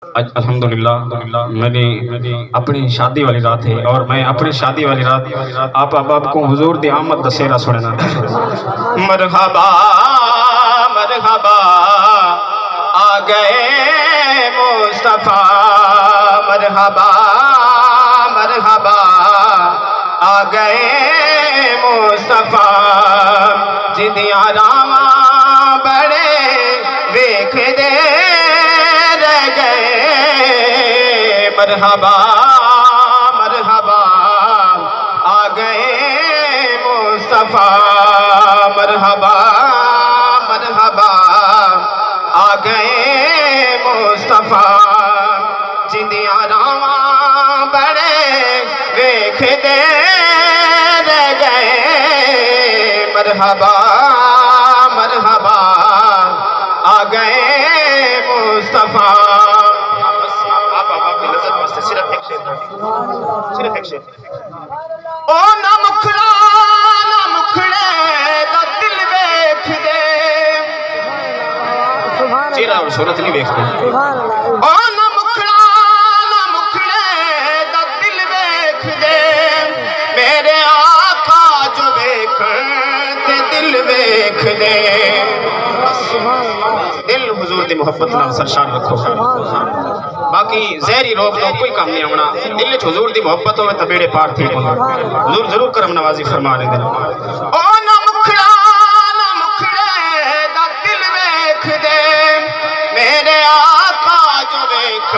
الحمدللہ میری اپنی شادی والی رات ہے اور میں اپنی شادی والی رات آپ اب کو حضور دی آمد دسیرہ سننا۔ مرحبا مرحبا آ گئے مصطفیٰ، مرحبا مرحبا آ گئے مصطفیٰ، جدیاں راواں بڑے ویکھ دے رہ گئے۔ مرحبا مرحبا آ گئے مصطفیٰ، مرحبا مرحبا آ گئے مصطفیٰ، جدیاں راواں بڑے ویکھ دے رہ گئے۔ مرحبا مرحبا آ گئے مصطفیٰ۔ صرف ایک شیر او نہ مکھڑا نہ مکھڑے دا دل ویکھ دے، چہرہ اور صورت نہیں ویکھ دے۔ او نہ مکھڑا نہ مکھڑے دا دل ویکھ دے، میرے آقا جو ویکھ تے دل ویکھ دے۔ دل حضور دی محبت نال سرشار رکھو، باقی زہری روک دو کوئی کام نہیں آنا۔ دل وچ حضور دی محبت ہوئے تے بیڑے پار تھی پوندے۔ حضور ضرور کرم نوازی فرما دے دل۔ او نہ مکھڑا نہ مکھڑے دا دل ویکھ دے، میرے آقا جو ویکھ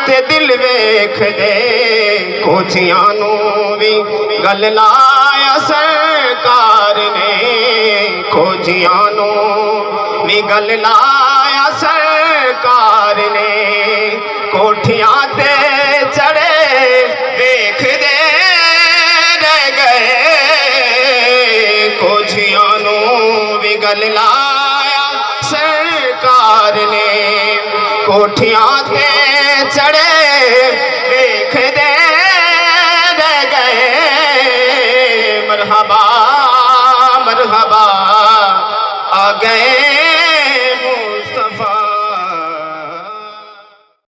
تے دل ویکھ دے۔ کوچیاں نو وی گل لایا سرکار نے، کوچیاں نو وی گل لایا سرکار نے، کوٹھیاں تے چڑھے ویکھ دے رہ گئے۔ کوٹھیاں نو وی گل لایا سرکار نے، کوٹھیاں تے چڑھے ویکھ دے رہ گئے۔ مرحبا مرحبا آ گئے